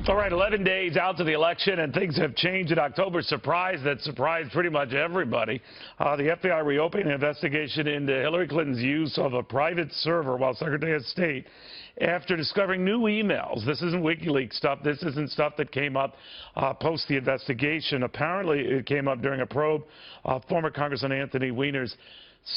All right, 11 days out to the election, and things have changed. An October surprise that surprised pretty much everybody. The FBI reopening an investigation into Hillary Clinton's use of a private server while Secretary of State after discovering new emails. This isn't WikiLeaks stuff. This isn't stuff that came up post the investigation. Apparently, it came up during a probe of former Congressman Anthony Weiner's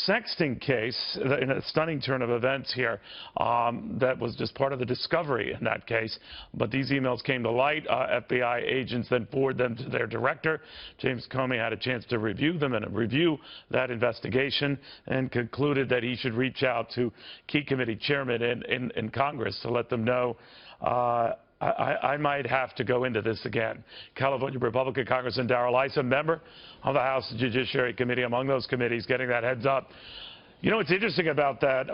sexting case in a stunning turn of events here. That was just part of the discovery in that case. But these emails came to light. FBI agents then forwarded them to their director. James Comey had a chance to review them and review that investigation and concluded that he should reach out to key committee chairmen in Congress to let them know I might have to go into this again. California Republican Congressman Darrell Issa, member of the House Judiciary Committee, among those committees, getting that heads up. You know what's interesting about that,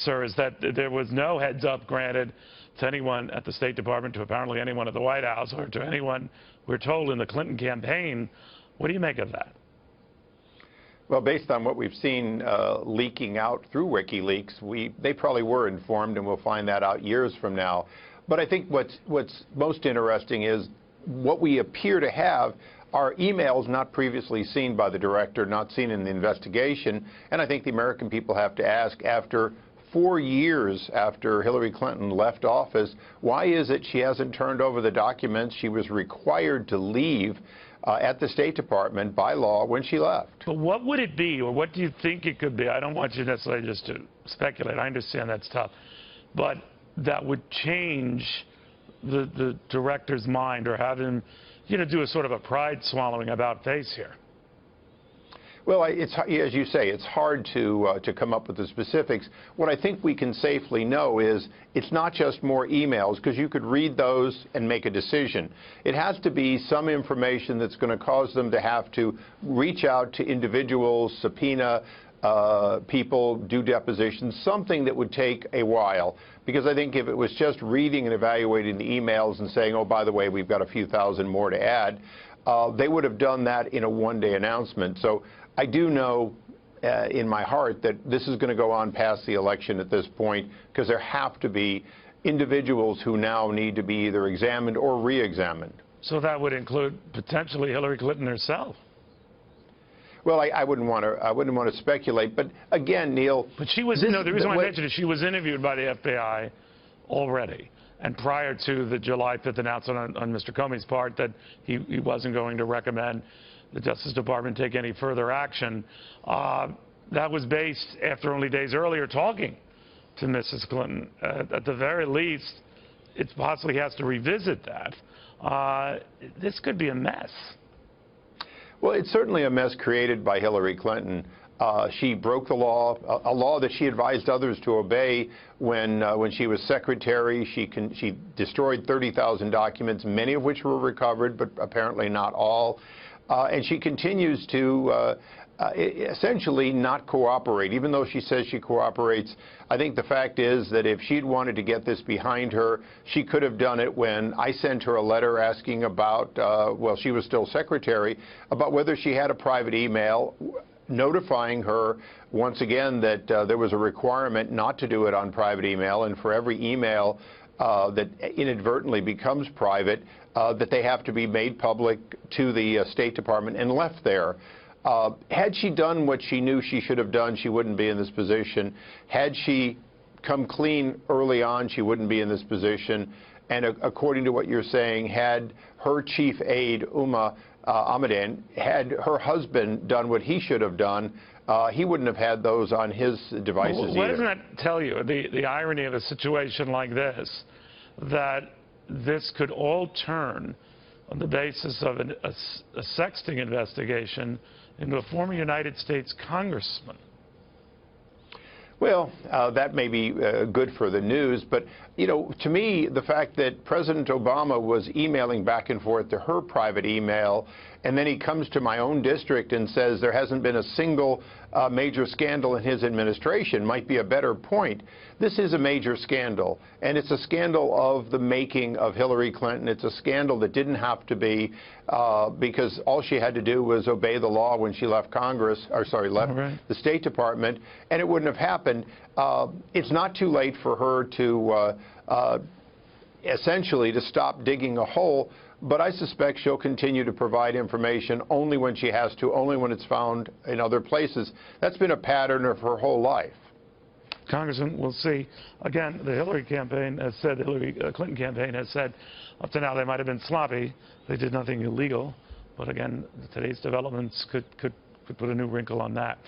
sir, is that there was no heads up granted to anyone at the State Department, to apparently anyone at the White House, or to anyone, we're told, in the Clinton campaign. What do you make of that? Well, based on what we've seen leaking out through WikiLeaks, they probably were informed, and we'll find that out years from now. But I think what's most interesting is what we appear to have are emails not previously seen by the director, not seen in the investigation. And I think the American people have to ask, after 4 years after Hillary Clinton left office, why is it she hasn't turned over the documents she was required to leave at the State Department by law when she left? But what would it be, or what do you think it could be? I don't want you necessarily just to speculate. I understand that's tough. But that would change the director's mind, or have him, do a sort of a pride swallowing about face here? Well, it's, as you say, it's hard to come up with the specifics. What I think we can safely know is it's not just more emails, because you could read those and make a decision. It has to be some information that's going to cause them to have to reach out to individuals, subpoena people, do depositions, something that would take a while. Because I think if it was just reading and evaluating the emails and saying, oh, by the way, we've got a few thousand more to add, they would have done that in a one-day announcement. So I do know in my heart that this is going to go on past the election at this point, because there have to be individuals who now need to be either examined or re-examined. So that would include potentially Hillary Clinton herself. Well, I wouldn't want to speculate, but again, Neil. But she was, the reason why I mentioned it, she was interviewed by the FBI already, and prior to the July 5th announcement on Mr. Comey's part that he wasn't going to recommend the Justice Department take any further action, that was based after only days earlier talking to Mrs. Clinton. At the very least, it possibly has to revisit that. This could be a mess. Well, it's certainly a mess created by Hillary Clinton. She broke the law, a law that she advised others to obey when she was secretary. She destroyed 30,000 documents, many of which were recovered, but apparently not all. And she continues to essentially not cooperate, even though she says she cooperates. I think the fact is that if she'd wanted to get this behind her, she could have done it when I sent her a letter asking about, well, she was still secretary, about whether she had a private email, notifying her once again that there was a requirement not to do it on private email, and for every email that inadvertently becomes private, that they have to be made public to the State Department and left there. Had she done what she knew she should have done, she wouldn't be in this position. Had she come clean early on, she wouldn't be in this position. And according to what you're saying, had her chief aide, Ahmadin, had her husband done what he should have done, he wouldn't have had those on his devices either. What doesn't that tell you, the irony of a situation like this, that this could all turn on the basis of a sexting investigation into a former United States congressman? Well, that may be good for the news, but, to me, the fact that President Obama was emailing back and forth to her private email, and then he comes to my own district and says there hasn't been a single major scandal in his administration might be a better point. This is a major scandal, and it's a scandal of the making of Hillary Clinton. It's a scandal that didn't have to be, because all she had to do was obey the law when she left Congress, or sorry, left the State Department, and it wouldn't have happened. It's not too late for her to essentially to stop digging a hole, but I suspect she'll continue to provide information only when she has to, only when it's found in other places. That's been a pattern of her whole life. Congressman, we'll see. Again, the Hillary campaign has said, the Hillary Clinton campaign has said, up to now they might have been sloppy. They did nothing illegal. But again, today's developments could put a new wrinkle on that.